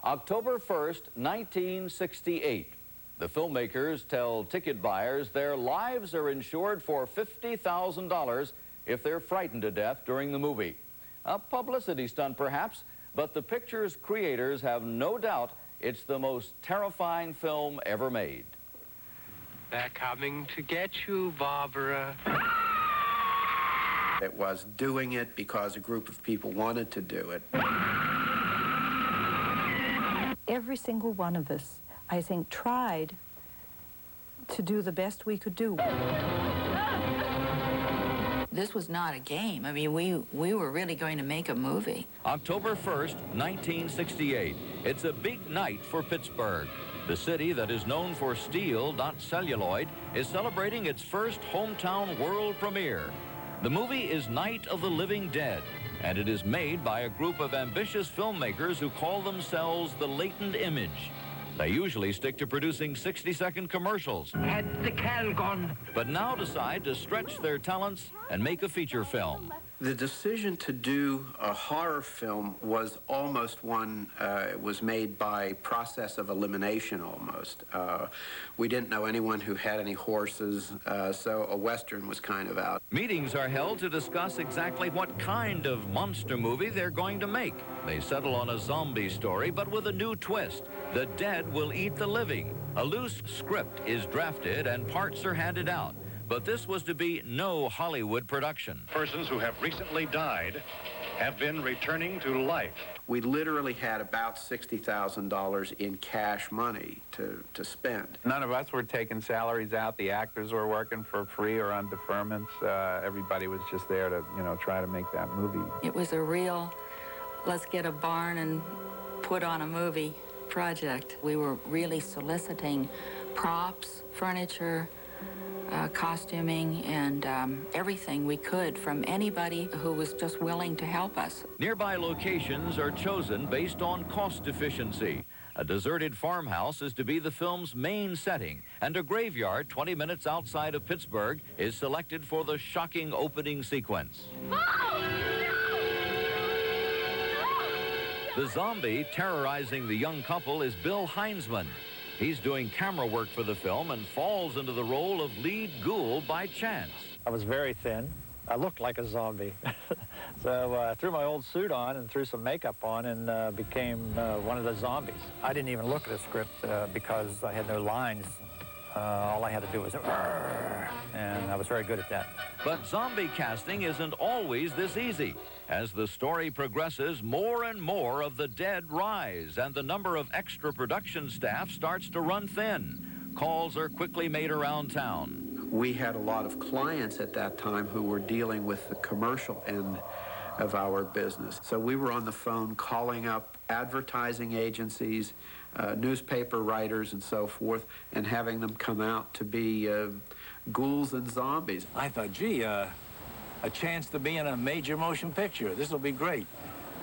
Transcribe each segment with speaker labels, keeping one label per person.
Speaker 1: October 1st, 1968. The filmmakers tell ticket buyers their lives are insured for $50,000 if they're frightened to death during the movie. A publicity stunt, perhaps, but the picture's creators have no doubt it's the most terrifying film ever made.
Speaker 2: They're coming to get you, Barbara.
Speaker 3: It was doing it because a group of people wanted to do it.
Speaker 4: Every single one of us, I think, tried to do the best we could do.
Speaker 5: This was not a game. I mean, we were really going to make a movie.
Speaker 1: October 1st, 1968. It's a big night for Pittsburgh. The city that is known for steel, not celluloid, is celebrating its first hometown world premiere. The movie is Night of the Living Dead, and it is made by a group of ambitious filmmakers who call themselves the Latent Image. They usually stick to producing 60-second commercials.
Speaker 2: Had the can gone?
Speaker 1: But now decide to stretch their talents and make a feature film.
Speaker 3: The decision to do a horror film was almost one, it was made by process of elimination almost. We didn't know anyone who had any horses, so a Western was kind of out.
Speaker 1: Meetings are held to discuss exactly what kind of monster movie they're going to make. They settle on a zombie story, but with a new twist. The dead will eat the living. A loose script is drafted and parts are handed out. But this was to be no Hollywood production.
Speaker 6: Persons who have recently died have been returning to life.
Speaker 3: We literally had about $60,000 in cash money to spend.
Speaker 7: None of us were taking salaries out. The actors were working for free or on deferments. Everybody was just there to, try to make that movie.
Speaker 5: It was a real, let's get a barn and put on a movie project. We were really soliciting props, furniture, costuming, and everything we could from anybody who was just willing to help us.
Speaker 1: Nearby locations are chosen based on cost efficiency. A deserted farmhouse is to be the film's main setting, and a graveyard 20 minutes outside of Pittsburgh is selected for the shocking opening sequence. The zombie terrorizing the young couple is Bill Heinzman. He's doing camera work for the film and falls into the role of lead ghoul by chance.
Speaker 8: I was very thin. I looked like a zombie. So I threw my old suit on and threw some makeup on and became one of the zombies. I didn't even look at the script because I had no lines. All I had to do was, and I was very good at that.
Speaker 1: But zombie casting isn't always this easy. As the story progresses, more and more of the dead rise, and the number of extra production staff starts to run thin. Calls are quickly made around town.
Speaker 3: We had a lot of clients at that time who were dealing with the commercial end of our business. So we were on the phone calling up advertising agencies, newspaper writers and so forth, and having them come out to be ghouls and zombies.
Speaker 9: I thought, gee, a chance to be in a major motion picture. This will be great.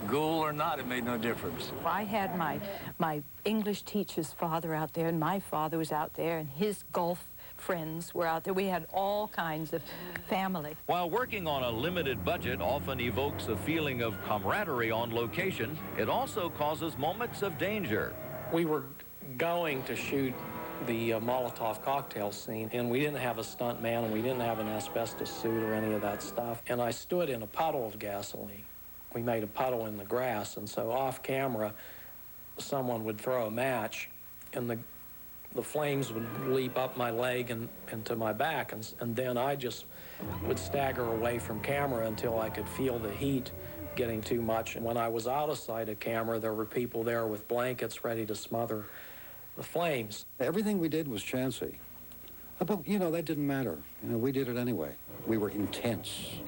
Speaker 9: Ghoul or not, it made no difference.
Speaker 4: I had my English teacher's father out there, and my father was out there, and his golf friends were out there. We had all kinds of family.
Speaker 1: While working on a limited budget often evokes a feeling of camaraderie on location, it also causes moments of danger.
Speaker 10: We were going to shoot the Molotov cocktail scene, and we didn't have a stunt man, and we didn't have an asbestos suit or any of that stuff. And I stood in a puddle of gasoline. We made a puddle in the grass, and so off camera, someone would throw a match, and the flames would leap up my leg and into my back, and then I just would stagger away from camera until I could feel the heat getting too much. And when I was out of sight of camera, there were people there with blankets ready to smother the flames.
Speaker 11: Everything we did was chancy. But, that didn't matter. We did it anyway. We were intense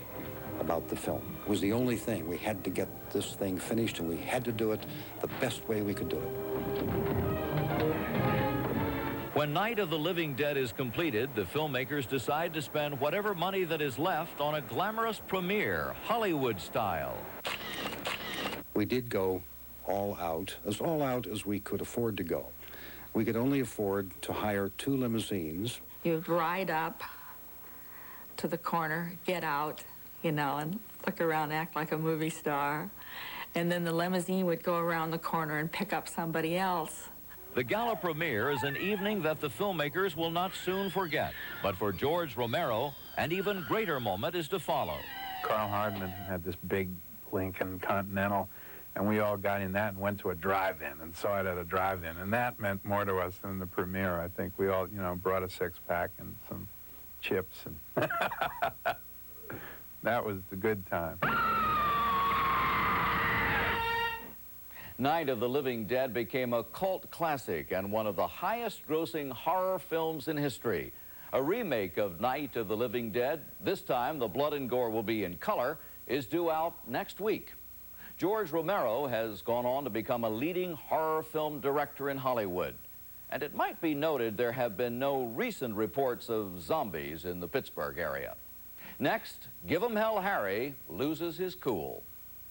Speaker 11: about the film. It was the only thing. We had to get this thing finished, and we had to do it the best way we could do it.
Speaker 1: When Night of the Living Dead is completed, the filmmakers decide to spend whatever money that is left on a glamorous premiere, Hollywood style.
Speaker 11: We did go all out as we could afford to go. We could only afford to hire 2 limousines.
Speaker 5: You'd ride up to the corner, get out, and look around, act like a movie star. and then the limousine would go around the corner and pick up somebody else.
Speaker 1: The gala premiere is an evening that the filmmakers will not soon forget. But for George Romero, an even greater moment is to follow.
Speaker 7: Carl Hardman had this big Lincoln Continental, and we all got in that and went to a drive-in and saw it at a drive-in, and that meant more to us than the premiere. I think we all, you know, brought a six-pack and some chips, and that was the good time.
Speaker 1: Night of the Living Dead became a cult classic and one of the highest-grossing horror films in history. A remake of Night of the Living Dead, this time the blood and gore will be in color, is due out next week. George Romero has gone on to become a leading horror film director in Hollywood. And it might be noted there have been no recent reports of zombies in the Pittsburgh area. Next, Give 'em Hell Harry loses his cool.